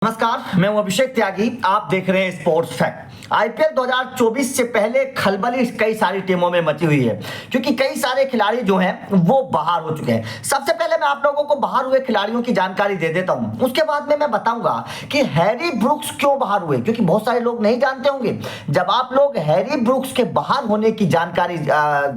नमस्कार, मैं हूं अभिषेक त्यागी। आप देख रहे हैं स्पोर्ट्स फैक्ट। आईपीएल 2024 से पहले खलबली कई सारी टीमों में मची हुई है क्योंकि कई सारे खिलाड़ी जो हैं वो बाहर हो चुके हैं। सबसे पहले मैं आप लोगों को बाहर हुए खिलाड़ियों की जानकारी दे देता हूं, उसके बाद में मैं बताऊंगा कि हैरी ब्रुक्स क्यों बाहर हुए, क्योंकि बहुत सारे लोग नहीं जानते होंगे। जब आप लोग हैरी ब्रुक्स के बाहर होने की जानकारी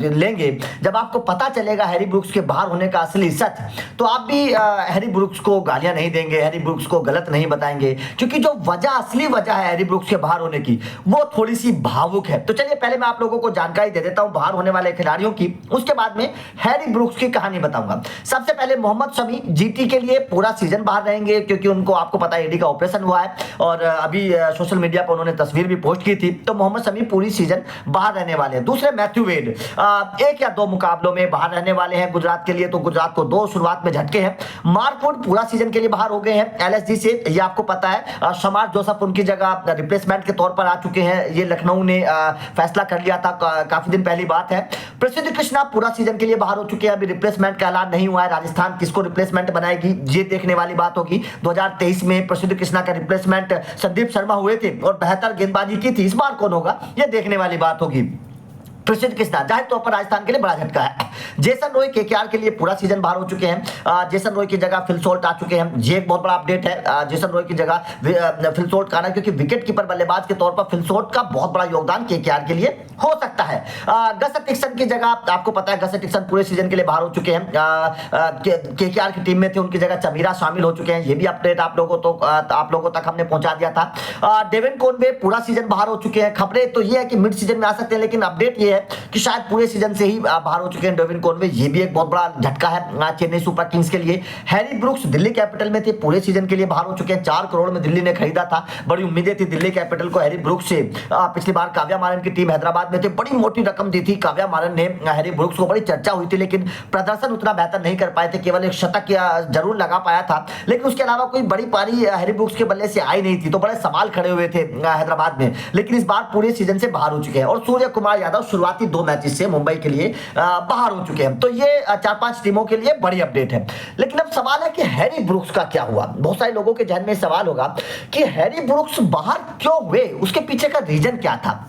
लेंगे, जब आपको पता चलेगा हैरी ब्रुक्स के बाहर होने का असली सच, तो आप भी हैरी ब्रुक्स को गालियां नहीं देंगे, हैरी ब्रुक्स को गलत नहीं बताएंगे, क्योंकि जो वजह, असली वजह है हैरी ब्रुक्स के बाहर होने की, वो थोड़ी सी भावुक है। तो चलिए पहले मैं आप लोगों को जानकारी दे देता हूं बाहर होने वाले खिलाड़ियों की, उसके बाद में हैरी ब्रुक्स की कहानी बताऊंगा। सबसे पहले मोहम्मद शमी जीटी के लिए पूरा सीजन बाहर रहेंगे क्योंकि उनको, आपको पता है, एडी का ऑपरेशन हुआ है और अभी सोशल मीडिया पर उन्होंने तस्वीर भी पोस्ट की थी। तो मोहम्मद शमी पूरी सीजन बाहर रहने वाले हैं। दूसरे मैथ्यू वेड एक या दो मुकाबलों में बाहर रहने वाले हैं गुजरात के लिए। तो गुजरात को दो शुरुआत में झटके हैं। मार्क वुड पूरा सीजन के लिए बाहर हो गए हैं एलएसजी से, ये आपको पता है। शमार जोसेफ उनकी जगह रिप्लेसमेंट के तौर पर आ चुके हैं, ये लखनऊ ने फैसला कर लिया था, काफी दिन पहली बात है। प्रसिद्ध कृष्णा पूरा सीजन के लिए बाहर हो चुके हैं, अभी रिप्लेसमेंट का ऐलान नहीं हुआ है। राजस्थान किसको रिप्लेसमेंट बनाएगी ये देखने वाली बात होगी। 2023 में प्रसिद्ध कृष्णा का रिप्लेसमेंट संदीप शर्मा हुए थे और बेहतर गेंदबाजी की थी, इस बार कौन होगा ये देखने वाली बात होगी। प्रसिद्ध कृष्णा जाहिर तौर पर राजस्थान के लिए बड़ा झटका है। जेसन रॉय केकेआर के लिए पूरा सीजन बाहर हो चुके हैं। जेसन रॉय की जगह फिल सॉल्ट आ चुके हैं, ये एक बहुत बड़ा अपडेट है। जेसन रॉय की जगह फिल सॉल्ट का आना, क्योंकि विकेट कीपर बल्लेबाज के तौर पर फिल सॉल्ट का बहुत बड़ा योगदान केकेआर के लिए हो सकता है। गस टिक्सन की जगह, आपको पता है गस टिक्सन पूरे सीजन के लिए बाहर हो चुके हैं, केकेआर की टीम में थे, उनकी जगह चमीरा शामिल हो चुके हैं। ये भी अपडेट आप लोगों तक हमने पहुंचा दिया था। डेविन कॉनवे पूरा सीजन बाहर हो चुके हैं। खबरें तो ये है कि मिड सीजन में आ सकते हैं, लेकिन अपडेट ये है कि शायद पूरे सीजन से ही बाहर हो चुके हैं डेविन कॉनवे। ये भी एक बहुत बड़ा झटका है चेन्नई सुपर किंग्स के लिए। हैरी ब्रुक्स दिल्ली कैपिटल में थे, पूरे सीजन के लिए बाहर हो चुके हैं। 4 करोड़ में दिल्ली ने खरीदा था, बड़ी उम्मीदें थी दिल्ली कैपिटल को हैरी ब्रुक्स से। पिछली बार काव्या मारन की टीम हैदराबाद में थे, बड़ी मोटी रकम दी थी काव्या मारन ने हैरी ब्रुक्स को, बड़ी चर्चा हुई थी, लेकिन प्रदर्शन उतना बेहतर नहीं कर पाए थे। केवल एक शतक जरूर लगा पाया था, लेकिन उसके अलावा कोई बड़ी पारी हैरी ब्रुक्स के बल्ले से आई नहीं थी, तो बड़े सवाल खड़े हुए थे हैदराबाद में। लेकिन इस बार पूरे सीजन से बाहर हो चुके हैं। और सूर्य कुमार यादव शुरुआती 2 मैचेस से मुंबई के लिए बाहर हो चुके हैं। तो ये 4-5 टीमों के लिए बड़ी अपडेट है। लेकिन अब सवाल है कि हैरी ब्रुक्स का क्या हुआ। बहुत सारे लोगों के जहन में सवाल होगा कि हैरी ब्रुक्स बाहर क्यों हुए, उसके पीछे का रीजन क्या था।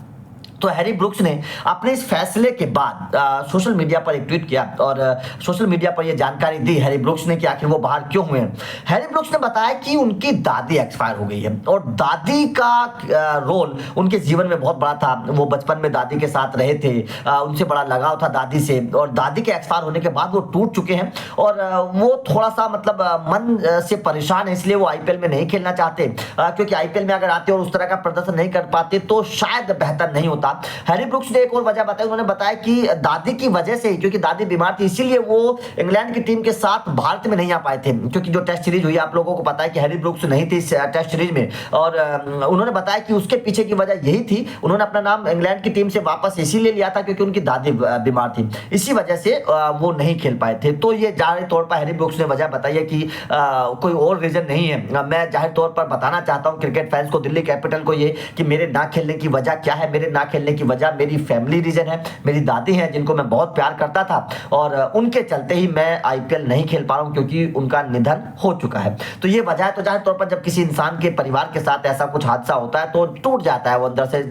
तो हैरी ब्रुक्स ने अपने इस फैसले के बाद सोशल मीडिया पर एक ट्वीट किया और सोशल मीडिया पर यह जानकारी दी हैरी ब्रुक्स ने कि आखिर वो बाहर क्यों हुए हैं। हैरी ब्रुक्स ने बताया कि उनकी दादी एक्सपायर हो गई है और दादी का रोल उनके जीवन में बहुत बड़ा था। वो बचपन में दादी के साथ रहे थे, उनसे बड़ा लगाव था दादी से, और दादी के एक्सपायर होने के बाद वो टूट चुके हैं और वो थोड़ा सा मतलब मन से परेशान है, इसलिए वो आईपीएल में नहीं खेलना चाहते, क्योंकि आईपीएल में अगर आते और उस तरह का प्रदर्शन नहीं कर पाते तो शायद बेहतर नहीं होता। हैरी ब्रुक्स ने एक और वजह बताई, उन्होंने बताया कि दादी की वजह से ही, क्योंकि दादी बीमार थी, इसीलिए वो इंग्लैंड की टीम के साथ भारत में नहीं आ पाए थे, क्योंकि जो टेस्ट सीरीज हुई आप लोगों को पता है कि हैरी ब्रुक्स नहीं थी इस टेस्ट सीरीज में। और उन्होंने बताया कि उसके पीछे की वजह यही थी, उन्होंने अपना नाम इंग्लैंड की टीम से वापस इसीलिए लिया था क्योंकि उनकी दादी बीमार थी, इसी वजह से वो नहीं खेल पाए थे। तो ये जाहिर तौर पर हैरी ब्रुक्स ने वजह बताई है कि कोई और रीजन नहीं है। मैं जाहिर तौर पर बताना चाहता हूं क्रिकेट फैंस को, दिल्ली कैपिटल को, ये कि मेरे ना खेलने की वजह क्या है। मेरे ना खेलने की वजह मेरी फैमिली रीजन है, मेरी दादी हैं जिनको मैं बहुत प्यार करता था और उनके चलते ही मैं आईपीएल नहीं खेल पा रहा हूं क्योंकि उनका निधन हो चुका है। तो ये वजह है। तो जाहिर तौर पर जब किसी इंसान के परिवार के साथ ऐसा कुछ हादसा होता है तो टूट जाता है वो अंदर से,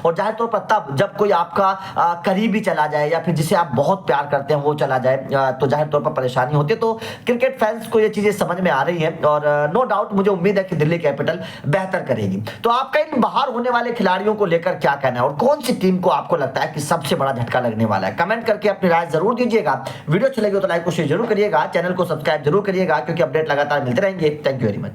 और जाहिर तौर पर तब जब कोई आपका करीबी चला जाए या फिर जिसे आप बहुत प्यार करते हैं वो चला जाए तो जाहिर तौर पर परेशानी होती है। तो क्रिकेट फैंस को ये चीजें समझ में आ रही हैं और नो डाउट मुझे उम्मीद है कि दिल्ली कैपिटल बेहतर करेगी। तो आपका इन बाहर होने वाले खिलाड़ियों को लेकर क्या कहना है और कौन सी टीम को आपको लगता है कि सबसे बड़ा झटका लगने वाला है, कमेंट करके अपनी राय जरूर दीजिएगा। वीडियो अच्छी लगी हो तो लाइक को शेयर जरूर करिएगा, चैनल को सब्सक्राइब जरूर करिएगा, क्योंकि अपडेट लगातार मिलते रहेंगे। Thank you very much.